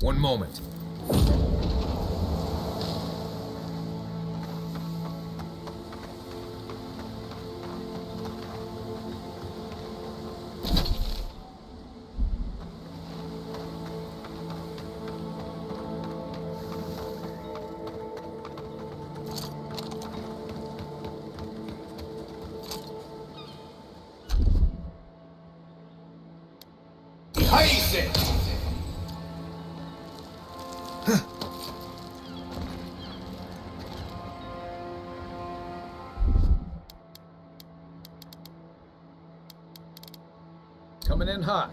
One moment. Ice it! Coming in hot.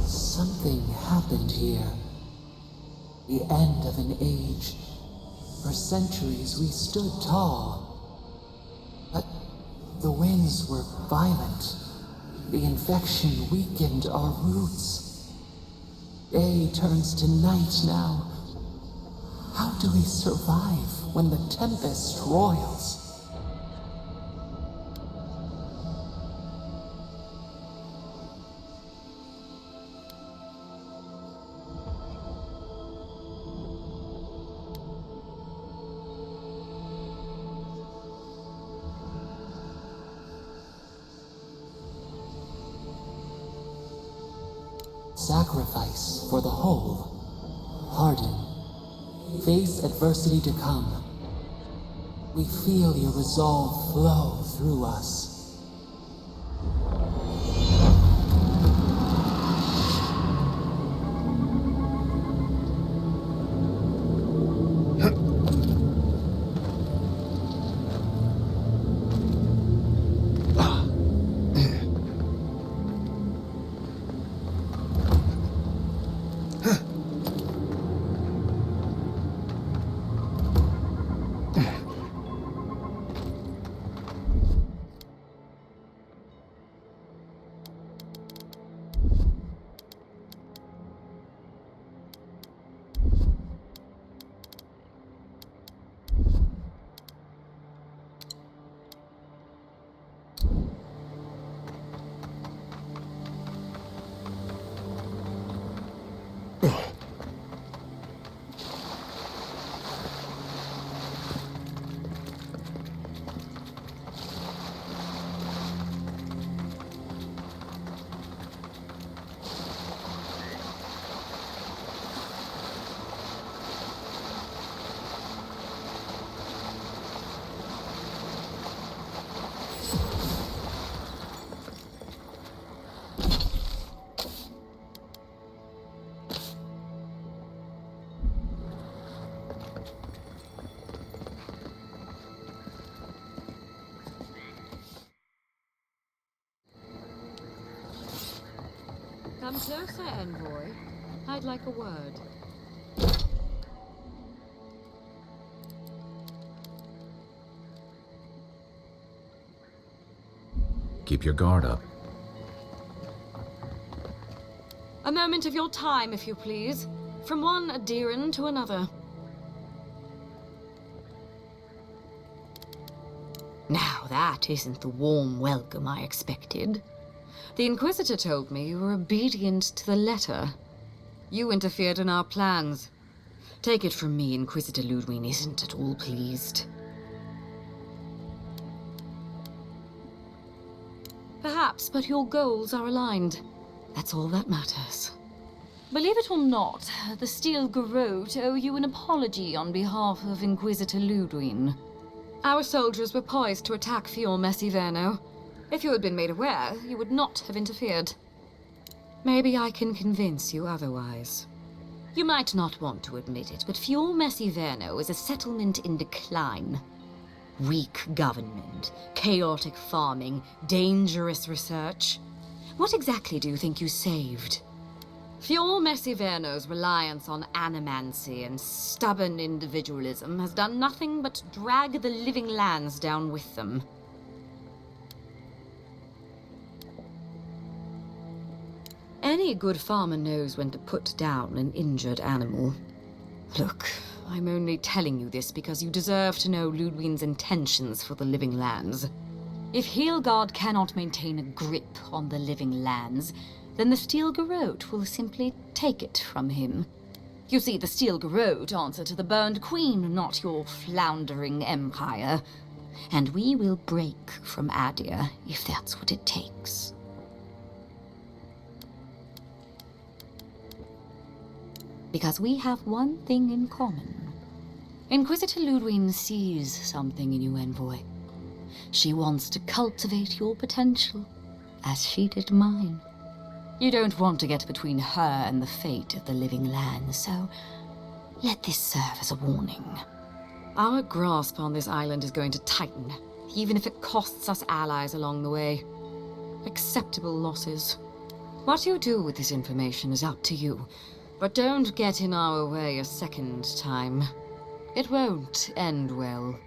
Something happened here. The end of an age. For centuries we stood tall. But the winds were violent. The infection weakened our roots. Day turns to night now. How do we survive when the tempest roils? Sacrifice for the whole. Harden. Face adversity to come. We feel your resolve flow through us. Come closer, envoy. I'd like a word. Keep your guard up. A moment of your time, if you please. From one Adiran to another. Now, that isn't the warm welcome I expected. The Inquisitor told me you were obedient to the letter. You interfered in our plans. Take it from me, Inquisitor Ludwig isn't at all pleased. Perhaps, but your goals are aligned. That's all that matters. Believe it or not, the Steel Garrote owe you an apology on behalf of Inquisitor Ludwig. Our soldiers were poised to attack Fior Messiverno. If you had been made aware, you would not have interfered. Maybe I can convince you otherwise. You might not want to admit it, but Fior Messiverno is a settlement in decline. Weak government, chaotic farming, dangerous research. What exactly do you think you saved? Fjord Messiverno's reliance on animancy and stubborn individualism has done nothing but drag the living lands down with them. Any good farmer knows when to put down an injured animal. Look, I'm only telling you this because you deserve to know Ludwig's intentions for the living lands. If Heelgard cannot maintain a grip on the living lands, then the Steel Garrote will simply take it from him. You see, the Steel Garrote answer to the Burned Queen, not your floundering empire. And we will break from Adir if that's what it takes. Because we have one thing in common. Inquisitor Ludwig sees something in you, Envoy. She wants to cultivate your potential, as she did mine. You don't want to get between her and the fate of the living land, so let this serve as a warning. Our grasp on this island is going to tighten, even if it costs us allies along the way. Acceptable losses. What you do with this information is up to you, but don't get in our way a second time. It won't end well.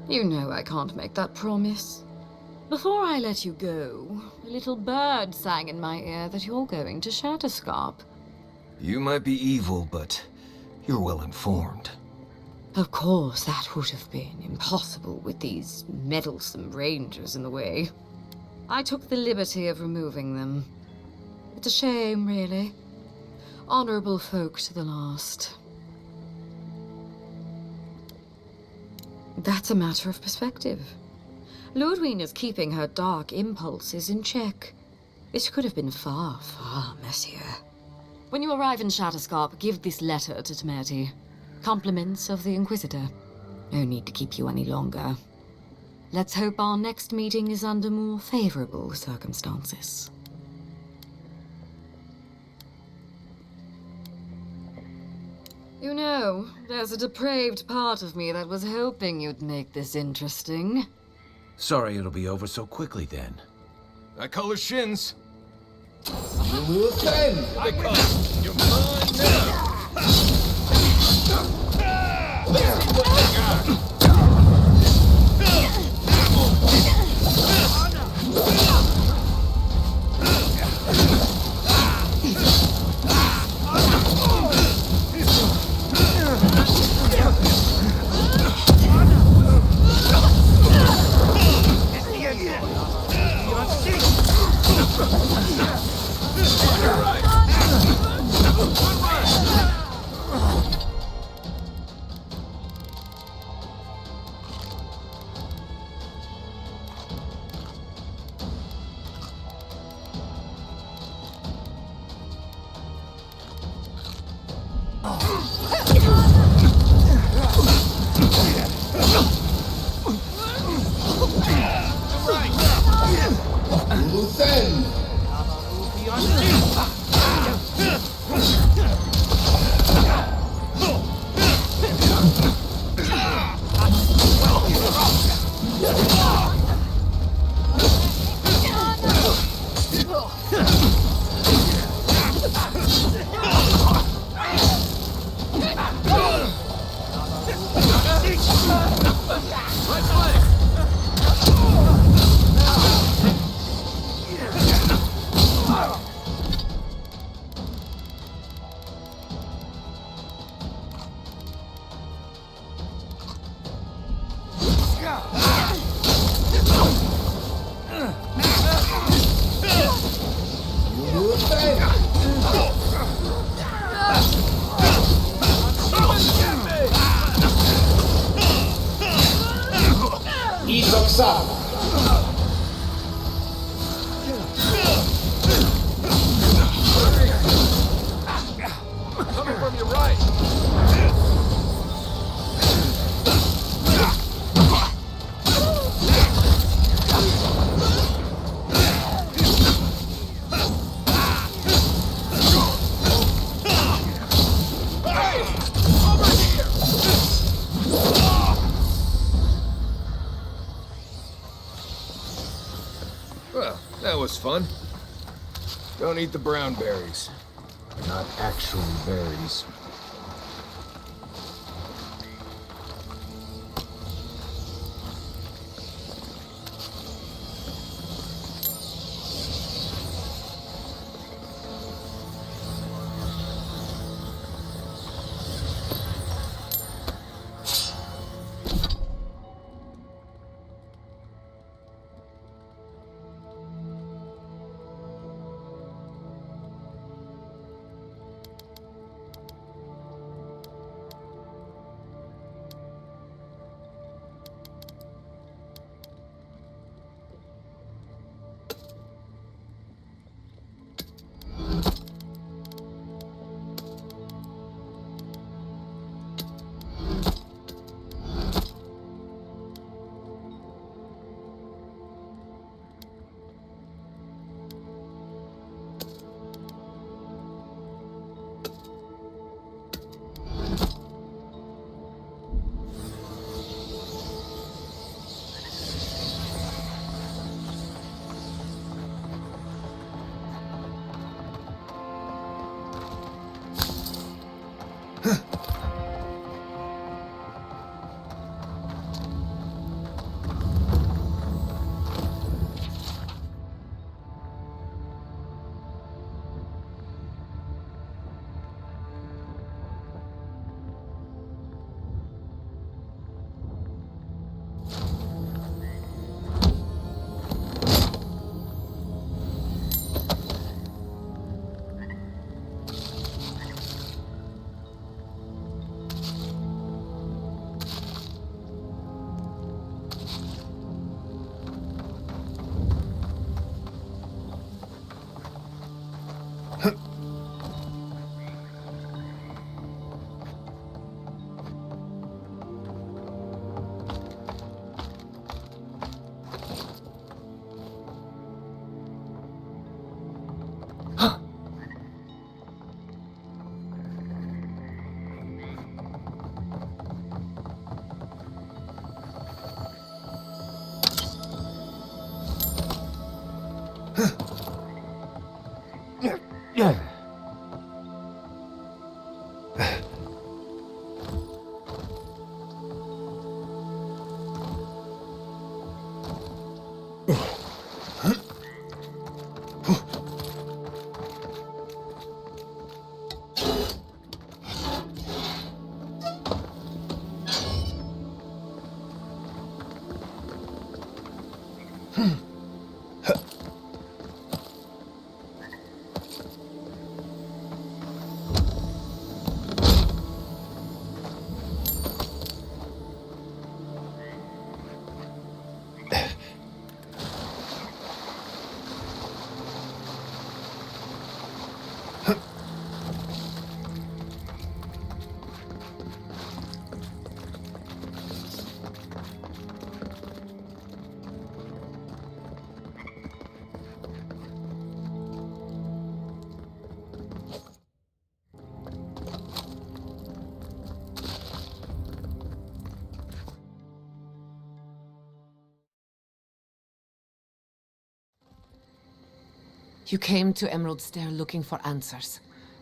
You know I can't make that promise. Before I let you go, a little bird sang in my ear that you're going to Shatterscarp. You might be evil, but you're well informed. Of course, that would have been impossible with these meddlesome rangers in the way. I took the liberty of removing them. It's a shame, really. Honorable folk to the last. That's a matter of perspective. Ludwig is keeping her dark impulses in check. It could have been far, far messier. When you arrive in Shatterscarp, give this letter to Temerty. Compliments of the Inquisitor. No need to keep you any longer. Let's hope our next meeting is under more favorable circumstances. You know, there's a depraved part of me that was hoping you'd make this interesting. Sorry it'll be over so quickly then. I call her shins. You're mine now. Coming from your right. that was fun. Don't eat the brown berries. They're not actually berries. You came to Emerald Stair looking for answers,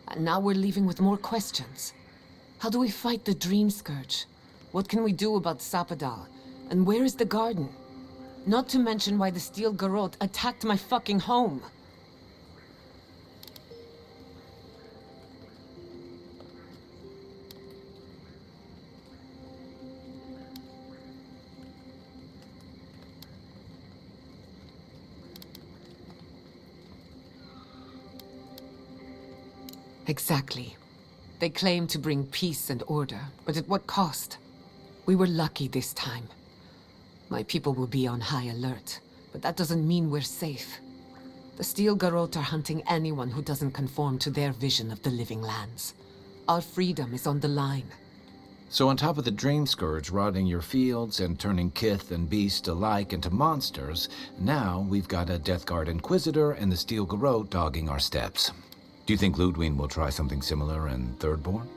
and now we're leaving with more questions. How do we fight the Dream Scourge? What can we do about Sapadal? And where is the garden? Not to mention why the Steel Garrote attacked my fucking home. Exactly. They claim to bring peace and order, but at what cost? We were lucky this time. My people will be on high alert, but that doesn't mean we're safe. The Steel Garrote are hunting anyone who doesn't conform to their vision of the living lands. Our freedom is on the line. So on top of the Dream Scourge rotting your fields and turning kith and beast alike into monsters, now we've got a Death Guard Inquisitor and the Steel Garrote dogging our steps. Do you think Ludwig will try something similar in Thirdborn?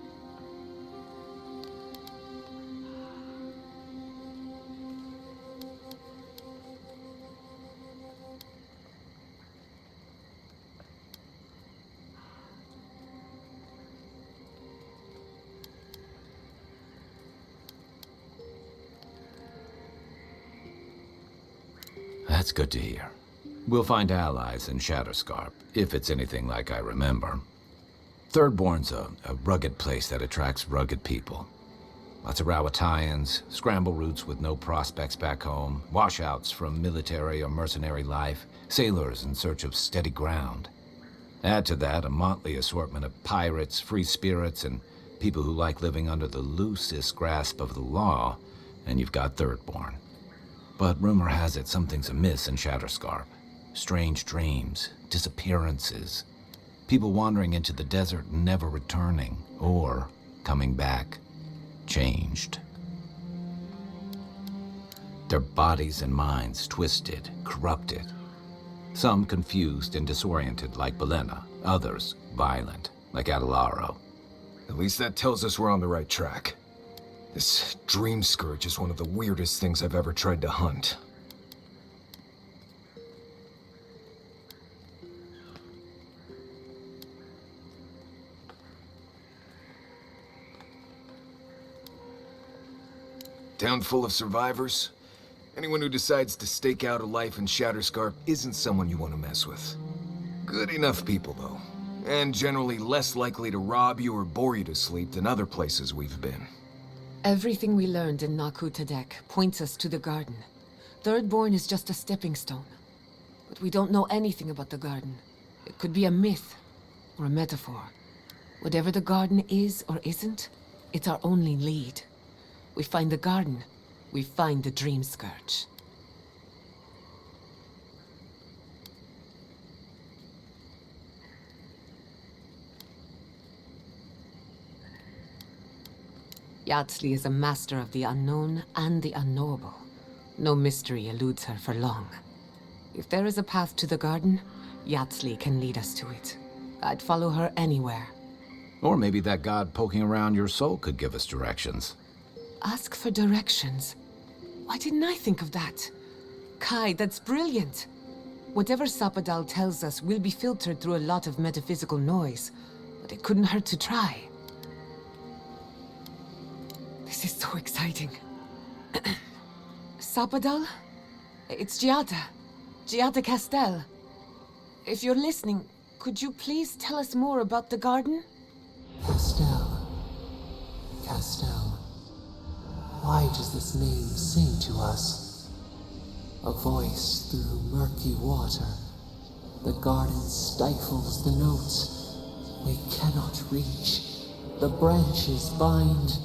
That's good to hear. We'll find allies in Shatterscarp, if it's anything like I remember. Thirdborn's a rugged place that attracts rugged people. Lots of Rawatayans, scramble routes with no prospects back home, washouts from military or mercenary life, sailors in search of steady ground. Add to that a motley assortment of pirates, free spirits, and people who like living under the loosest grasp of the law, and you've got Thirdborn. But rumor has it something's amiss in Shatterscarp. Strange dreams, disappearances, people wandering into the desert and never returning, or coming back, changed. Their bodies and minds twisted, corrupted. Some confused and disoriented like Belena, others violent like Adelaro. At least that tells us we're on the right track. This dream scourge is one of the weirdest things I've ever tried to hunt. Town full of survivors. Anyone who decides to stake out a life in Shatterscarp isn't someone you want to mess with. Good enough people, though. And generally less likely to rob you or bore you to sleep than other places we've been. Everything we learned in Naku Tadek points us to the garden. Thirdborn is just a stepping stone. But we don't know anything about the garden. It could be a myth or a metaphor. Whatever the garden is or isn't, it's our only lead. We find the garden, we find the Dream Scourge. Yatsley is a master of the unknown and the unknowable. No mystery eludes her for long. If there is a path to the garden, Yatsley can lead us to it. I'd follow her anywhere. Or maybe that god poking around your soul could give us directions. Ask for directions. Why didn't I think of that? Kai, that's brilliant. Whatever Sapadal tells us will be filtered through a lot of metaphysical noise, but it couldn't hurt to try. This is so exciting. Sapadal? It's Giada. Giada Castel. If you're listening, could you please tell us more about the garden? Castel. Castel. Why does this name sing to us? A voice through murky water. The garden stifles the notes. We cannot reach. The branches bind.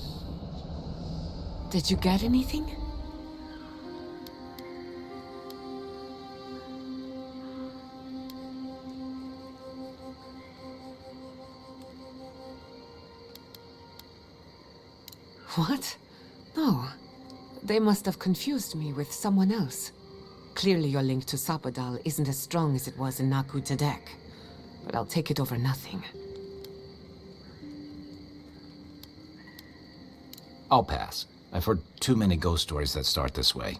Did you get anything? What? No. They must have confused me with someone else. Clearly your link to Sapadal isn't as strong as it was in Naku Tadek. But I'll take it over nothing. I'll pass. I've heard too many ghost stories that start this way.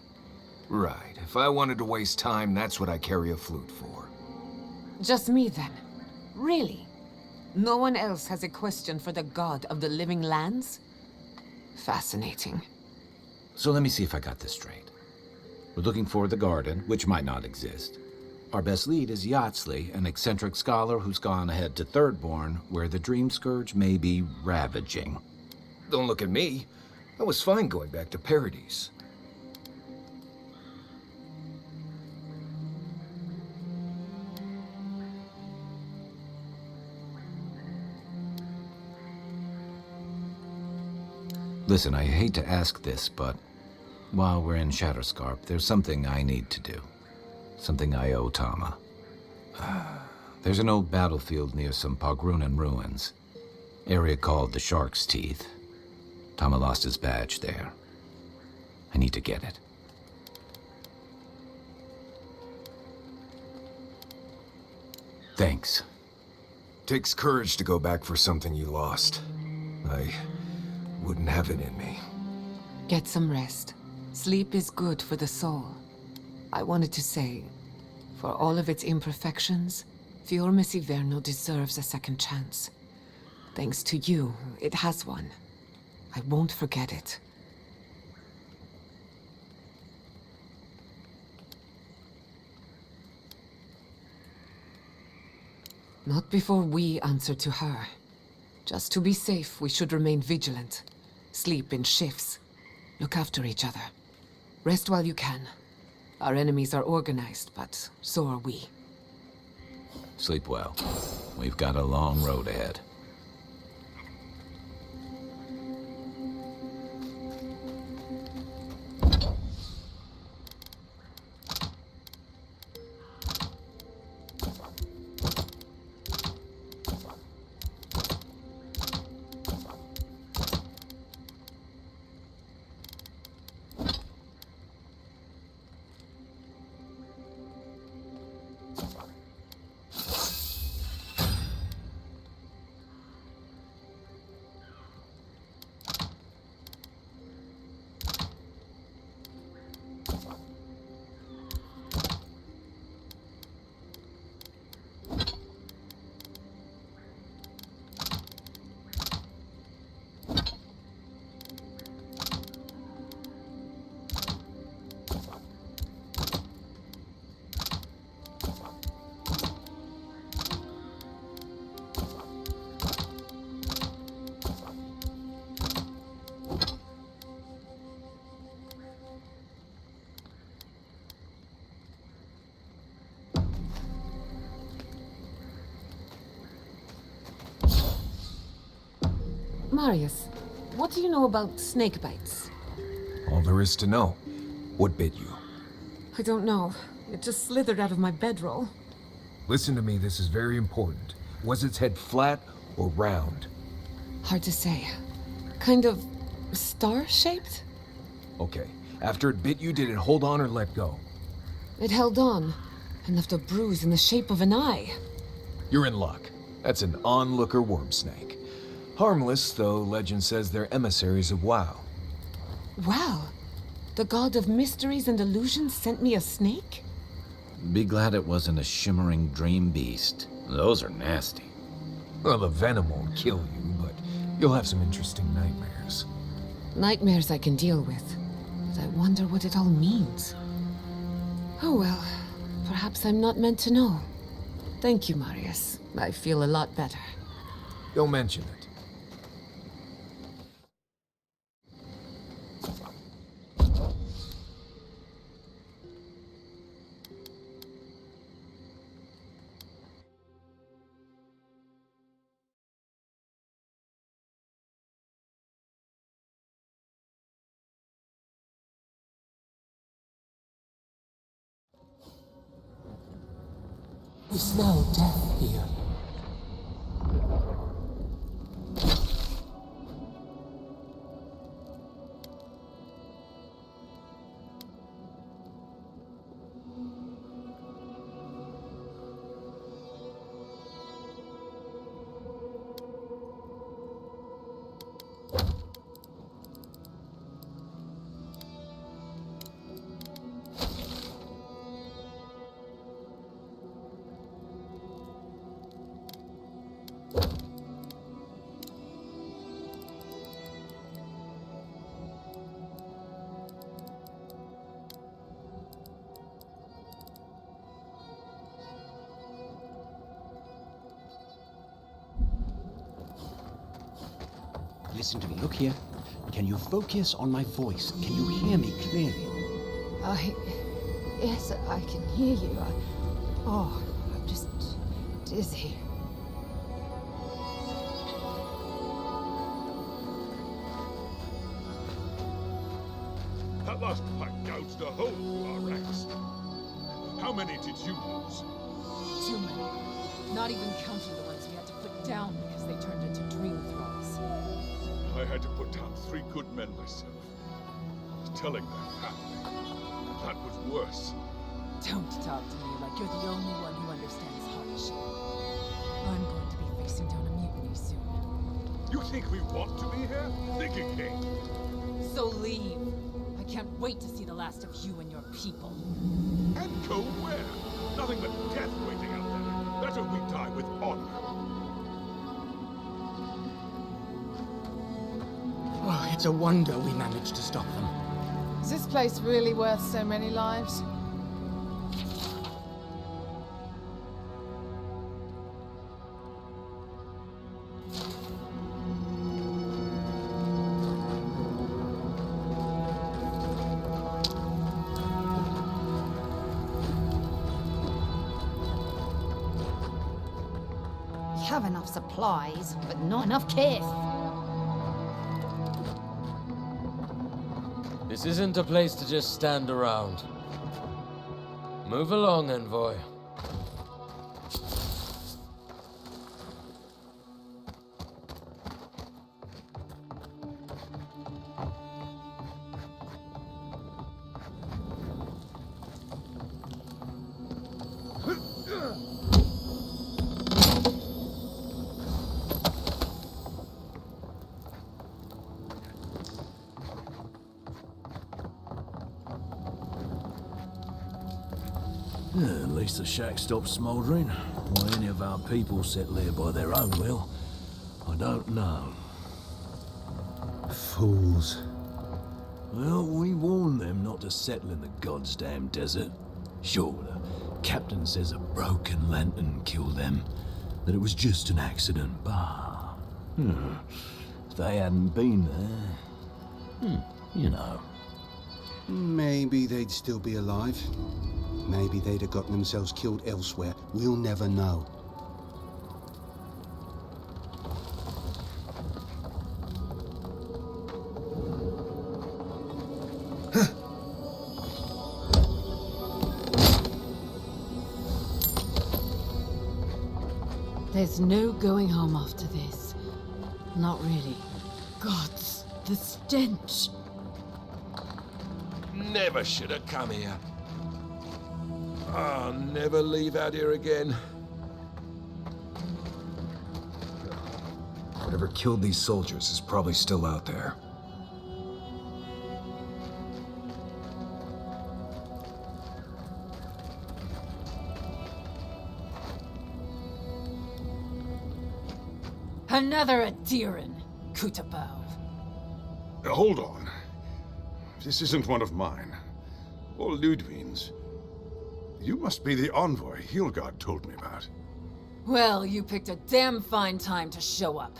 Right. If I wanted to waste time, that's what I carry a flute for. Just me then. Really? No one else has a question for the god of the living lands? Fascinating. So let me see if I got this straight. We're looking for the garden, which might not exist. Our best lead is Yatsley, an eccentric scholar who's gone ahead to Thirdborn, where the Dream Scourge may be ravaging. Don't look at me. I was fine going back to Paradise. Listen, I hate to ask this, but while we're in Shatterscarp, there's something I need to do. Something I owe Tama. There's an old battlefield near some Pogrunan ruins. Area called the Shark's Teeth. Tama lost his badge there. I need to get it. Thanks. Takes courage to go back for something you lost. I wouldn't have it in me. Get some rest. Sleep is good for the soul. I wanted to say, for all of its imperfections, Fiorme Siverno deserves a second chance. Thanks to you, it has one. I won't forget it. Not before we answer to her. Just to be safe, we should remain vigilant. Sleep in shifts. Look after each other. Rest while you can. Our enemies are organized, but so are we. Sleep well. We've got a long road ahead. Marius, what do you know about snake bites? All there is to know. What bit you? I don't know. It just slithered out of my bedroll. Listen to me, this is very important. Was its head flat or round? Hard to say. Kind of star-shaped? Okay. After it bit you, did it hold on or let go? It held on and left a bruise in the shape of an eye. You're in luck. That's an onlooker worm snake. Harmless, though legend says they're emissaries of WoW. Wow. The god of mysteries and illusions sent me a snake? Be glad it wasn't a shimmering dream beast. Those are nasty. Well, the venom won't kill you, but you'll have some interesting nightmares. Nightmares I can deal with, but I wonder what it all means. Oh well, perhaps I'm not meant to know. Thank you, Marius. I feel a lot better. Don't mention it. We smell death here. Listen to me. Look here. Can you focus on my voice? Can you hear me clearly? Yes, I can hear you. I'm just dizzy. That last fight gouged a hole through our ranks. How many did you lose? Too many. Not even counting the ones we had to put down because they turned into dream thralls. I had to put down 3 good men myself. Telling their family. That was worse. Don't talk to me like you're the only one who understands hardship. I'm going to be facing down a mutiny soon. You think we want to be here? Think again. So leave. I can't wait to see the last of you and your people. And go where? Nothing but death waiting out there. Better we die with honor. Oh, it's a wonder we managed to stop them. Is this place really worth so many lives? have enough supplies, but not enough kith. This isn't a place to just stand around. Move along, envoy. At least the shack stopped smouldering. Why any of our people settle here by their own will, I don't know. Fools. Well, we warned them not to settle in the goddamn desert. Sure, the captain says a broken lantern killed them, that it was just an accident, but... if they hadn't been there... you know. Maybe they'd still be alive. Maybe they'd have gotten themselves killed elsewhere. We'll never know. There's no going home after this. Not really. Gods, the stench. Never should have come here. I'll never leave out here again. Whatever killed these soldiers is probably still out there. Another Adiran, Kutabov. Hold on. This isn't one of mine. Or Ludwig's. You must be the envoy Hilgard told me about. Well, you picked a damn fine time to show up.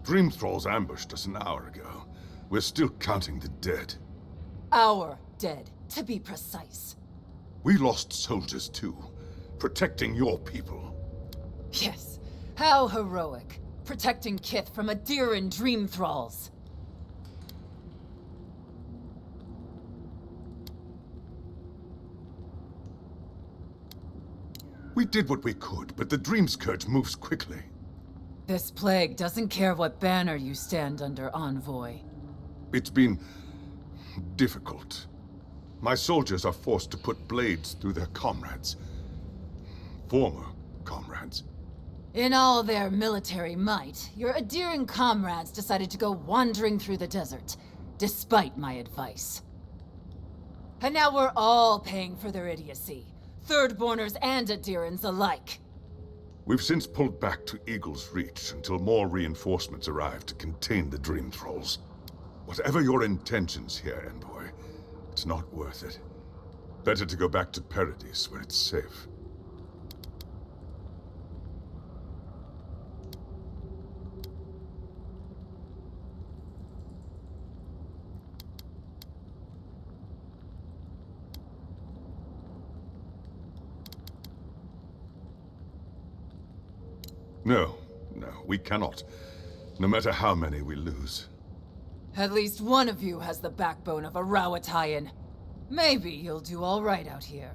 Dream Thralls ambushed us an hour ago. We're still counting the dead. Our dead, to be precise. We lost soldiers too, protecting your people. Yes, how heroic. Protecting Kith from Adiran Dream Thralls. We did what we could, but the Dream Scourge moves quickly. This plague doesn't care what banner you stand under, Envoy. It's been difficult. My soldiers are forced to put blades through their comrades. Former comrades. In all their military might, your Adiran comrades decided to go wandering through the desert, despite my advice. And now we're all paying for their idiocy. Thirdborners and Adirans alike. We've since pulled back to Eagle's Reach until more reinforcements arrive to contain the Dream Thralls. Whatever your intentions here, Envoy, it's not worth it. Better to go back to Paradise where it's safe. No, we cannot. No matter how many we lose. At least one of you has the backbone of a Rawatayan. Maybe you'll do all right out here.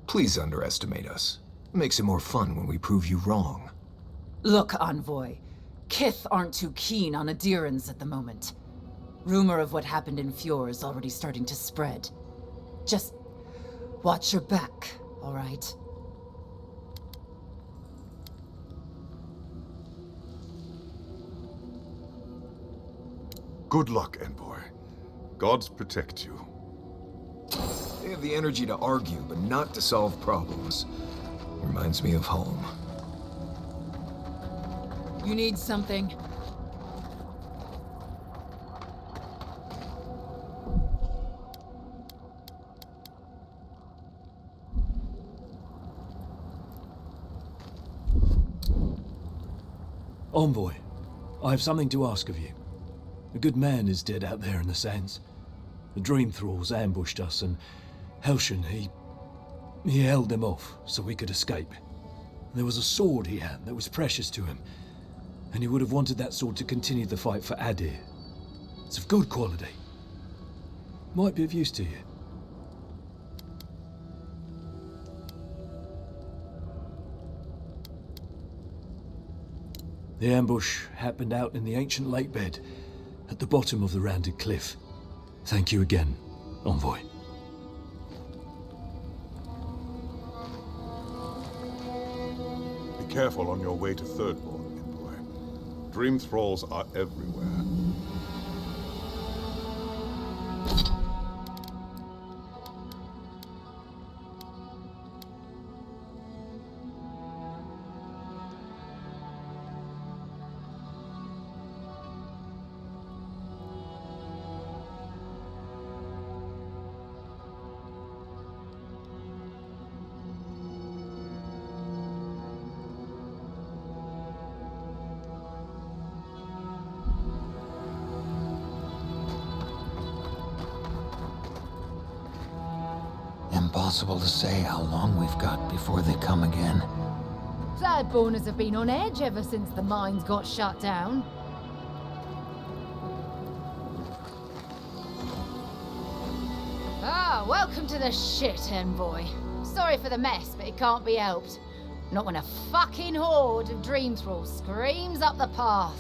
Please underestimate us. Makes it more fun when we prove you wrong. Look, Envoy. Kith aren't too keen on Adirans at the moment. Rumor of what happened in Fjord is already starting to spread. Just watch your back, all right? Good luck, Envoy. Gods protect you. They have the energy to argue, but not to solve problems. Reminds me of home. You need something? Envoy, I have something to ask of you. A good man is dead out there in the sands. The dream thralls ambushed us, and Helshin, he held them off so we could escape. There was a sword he had that was precious to him, and he would have wanted that sword to continue the fight for Adir. It's of good quality. Might be of use to you. The ambush happened out in the ancient lake bed, at the bottom of the rounded cliff. Thank you again, Envoy. Be careful on your way to Thirdborn, Envoy. Dream thralls are everywhere. Impossible to say how long we've got before they come again. Thirdborners have been on edge ever since the mines got shut down. Ah, welcome to the shit, Envoy. Sorry for the mess, but it can't be helped. Not when a fucking horde of dream thralls screams up the path.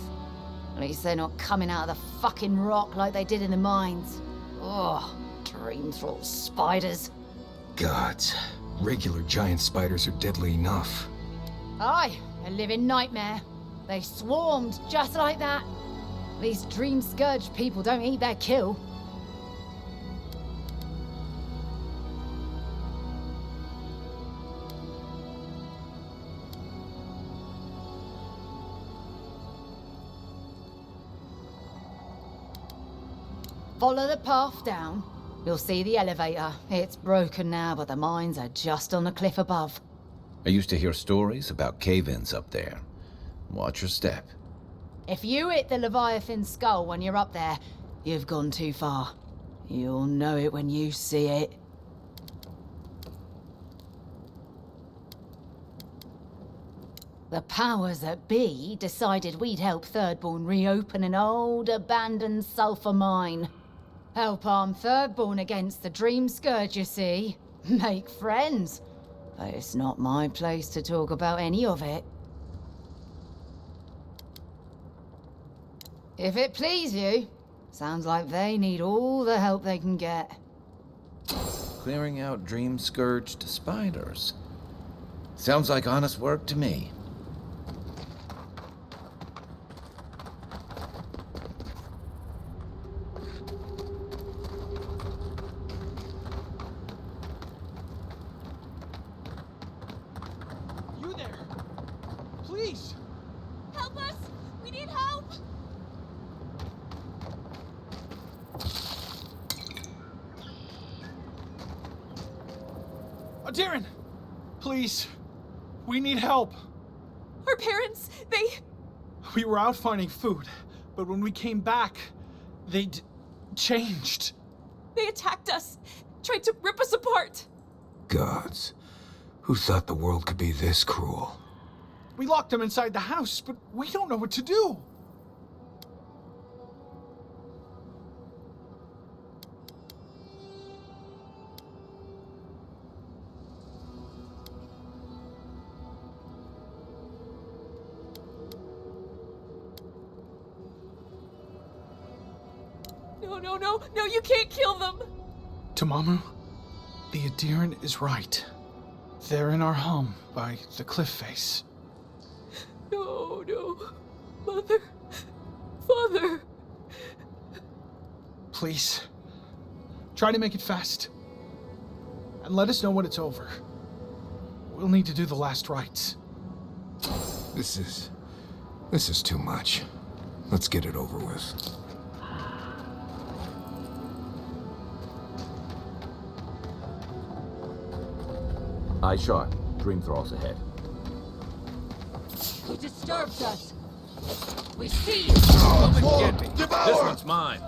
At least they're not coming out of the fucking rock like they did in the mines. Ugh, dream thrall spiders. Gods, regular giant spiders are deadly enough. Aye, a living nightmare. They swarmed just like that. These dream scourge people don't eat their kill. Follow the path down. You'll see the elevator. It's broken now, but the mines are just on the cliff above. I used to hear stories about cave-ins up there. Watch your step. If you hit the Leviathan skull when you're up there, you've gone too far. You'll know it when you see it. The powers that be decided we'd help Thirdborn reopen an old, abandoned sulfur mine. Help arm Thirdborn against the Dream Scourge, you see. Make friends. But it's not my place to talk about any of it. If it please you, sounds like they need all the help they can get. Clearing out dream-scourged spiders. Sounds like honest work to me. You there? Please! Help us! We need help! Darren! Please! We need help! Our parents, We were out finding food, but when we came back, they'd changed. They attacked us, tried to rip us apart. Gods, who thought the world could be this cruel? We locked them inside the house, but we don't know what to do. No, you can't kill them! Tamamu, the Adiran is right. They're in our home by the cliff face. No. Mother. Father. Please, try to make it fast. And let us know when it's over. We'll need to do the last rites. This is too much. Let's get it over with. Eye shot. Dream thralls ahead. He disturbs us. We see you! Come and get me. This one's mine.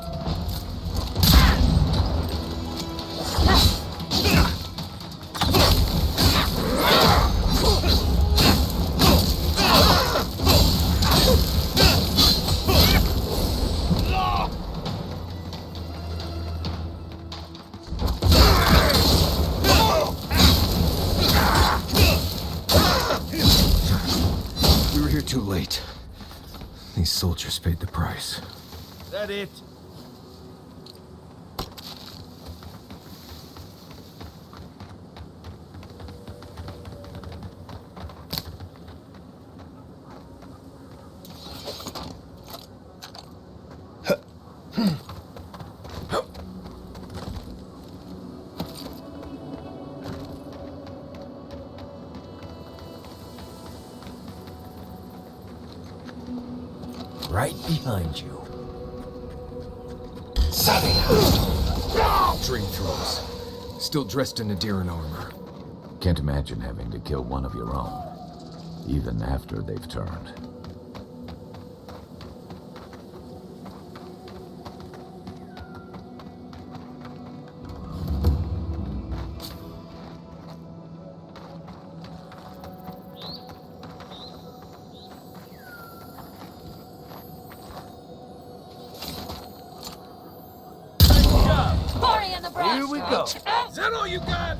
We were here too late. These soldiers paid the price. That it? Right behind you. Dream throws. Still dressed in Adiran armor. Can't imagine having to kill one of your own, even after they've turned. Party in the brush! Here we go. Is that all you got?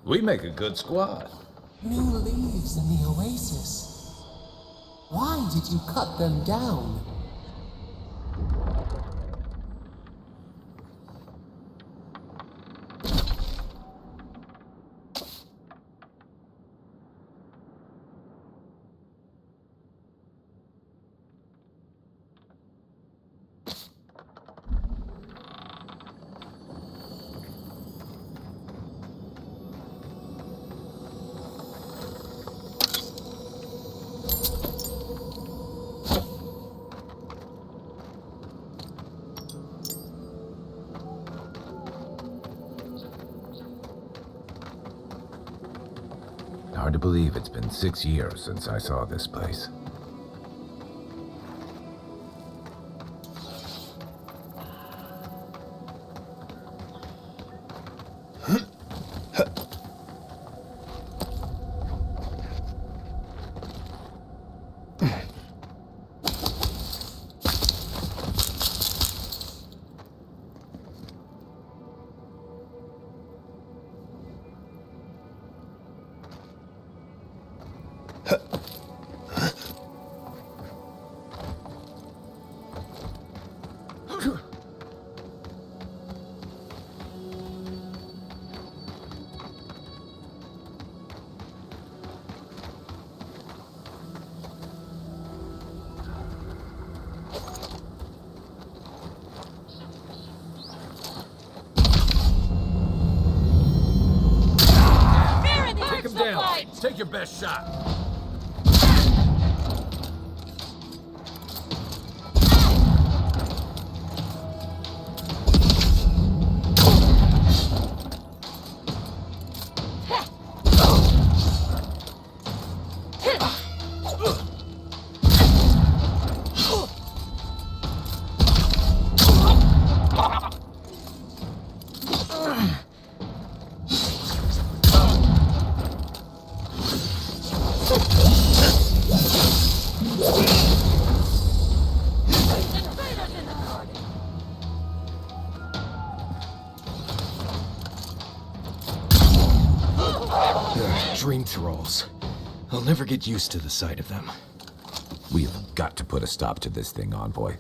We make a good squad. New leaves in the oasis. Why did you cut them down? Hard to believe it's been 6 years since I saw this place. Take him down! Take your best shot. Dream thralls. I'll never get used to the sight of them. We've got to put a stop to this thing, Envoy.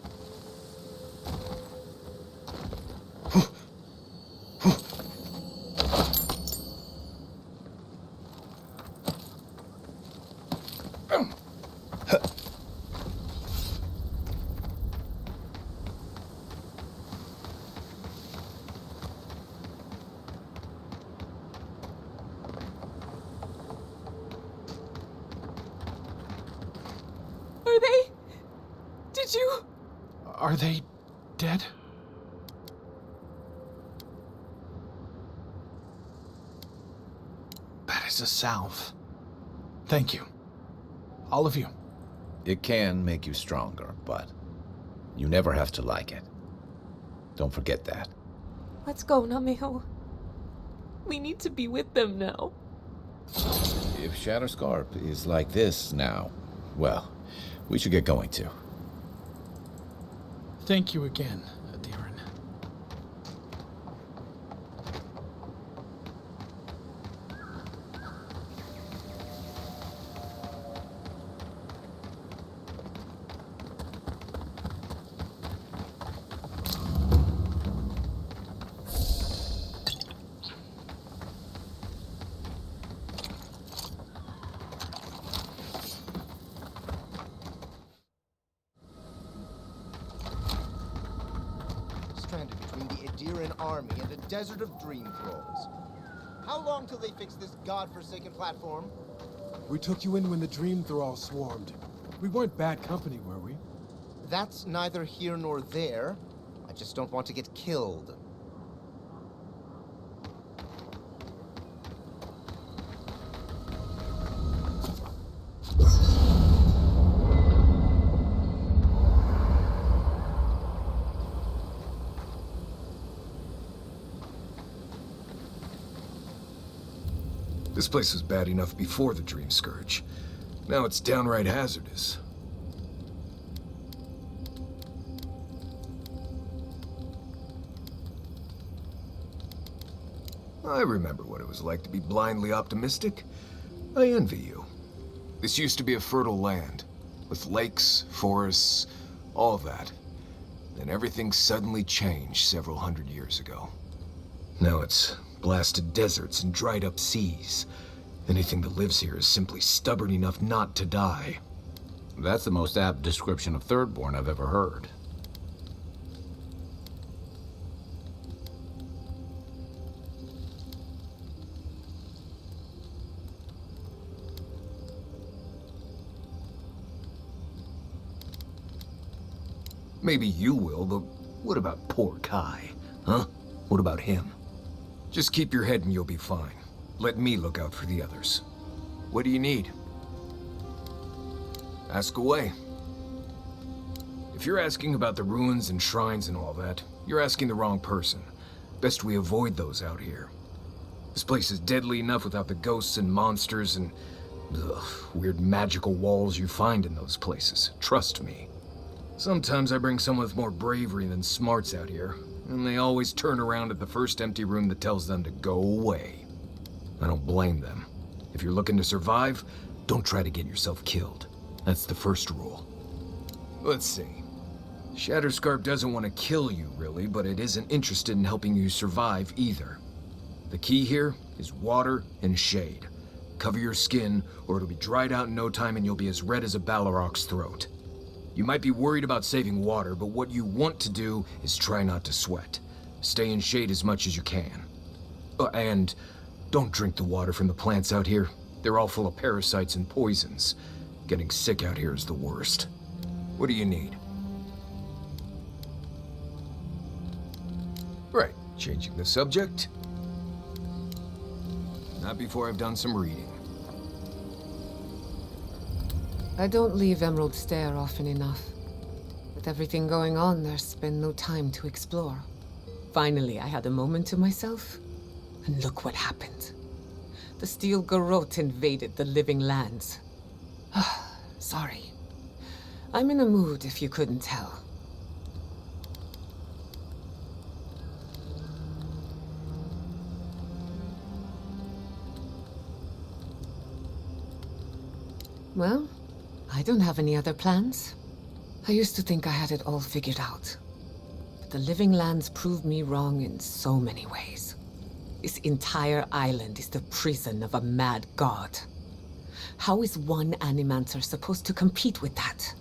Are they dead? That is a salve. Thank you. All of you. It can make you stronger, but you never have to like it. Don't forget that. Let's go, Nameo. We need to be with them now. If Shatterscarp is like this now, well, we should get going too. Thank you again, Adiran. Stranded between the Adiran army and a desert of dream thralls. How long till they fix this godforsaken platform? We took you in when the dream thralls swarmed. We weren't bad company, were we? That's neither here nor there. I just don't want to get killed. This place was bad enough before the Dream Scourge. Now it's downright hazardous. I remember what it was like to be blindly optimistic. I envy you. This used to be a fertile land, with lakes, forests, all that. Then everything suddenly changed several hundred years ago. Now it's blasted deserts and dried up seas. Anything that lives here is simply stubborn enough not to die. That's the most apt description of Thirdborn I've ever heard. Maybe you will, but what about poor Kai? Huh? What about him? Just keep your head and you'll be fine. Let me look out for the others. What do you need? Ask away. If you're asking about the ruins and shrines and all that, you're asking the wrong person. Best we avoid those out here. This place is deadly enough without the ghosts and monsters and weird magical walls you find in those places. Trust me. Sometimes I bring someone with more bravery than smarts out here, and they always turn around at the first empty room that tells them to go away. I don't blame them. If you're looking to survive, don't try to get yourself killed. That's the first rule. Let's see. Shatterscarp doesn't want to kill you, really, but it isn't interested in helping you survive either. The key here is water and shade. Cover your skin, or it'll be dried out in no time and you'll be as red as a Balrog's throat. You might be worried about saving water, but what you want to do is try not to sweat. Stay in shade as much as you can. And don't drink the water from the plants out here. They're all full of parasites and poisons. Getting sick out here is the worst. What do you need? Right, changing the subject. Not before I've done some reading. I don't leave Emerald Stair often enough. With everything going on, there's been no time to explore. Finally, I had a moment to myself, and look what happened. The Steel Garrote invaded the Living Lands. Sorry. I'm in a mood, if you couldn't tell. Well, I don't have any other plans. I used to think I had it all figured out. But the Living Lands proved me wrong in so many ways. This entire island is the prison of a mad god. How is one Animancer supposed to compete with that?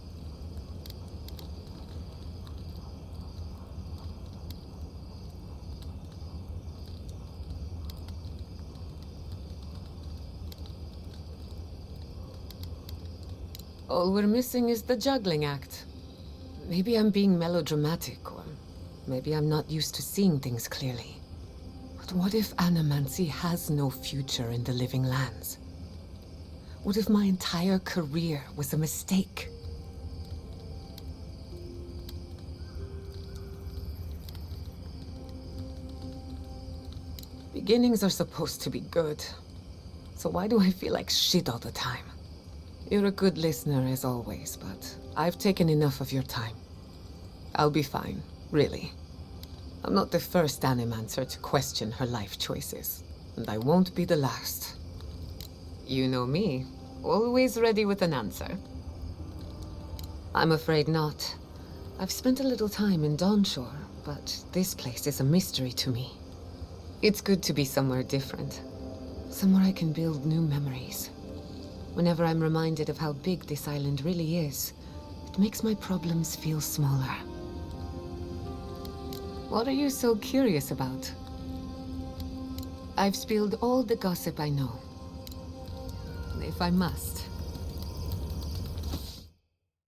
All we're missing is the juggling act. Maybe I'm being melodramatic, or maybe I'm not used to seeing things clearly. But what if animancy has no future in the living lands? What if my entire career was a mistake? Beginnings are supposed to be good. So why do I feel like shit all the time? You're a good listener as always, but I've taken enough of your time. I'll be fine, really. I'm not the first Animancer to question her life choices, and I won't be the last. You know me, always ready with an answer. I'm afraid not. I've spent a little time in Dawnshore, but this place is a mystery to me. It's good to be somewhere different. Somewhere I can build new memories. Whenever I'm reminded of how big this island really is, it makes my problems feel smaller. What are you so curious about? I've spilled all the gossip I know. If I must,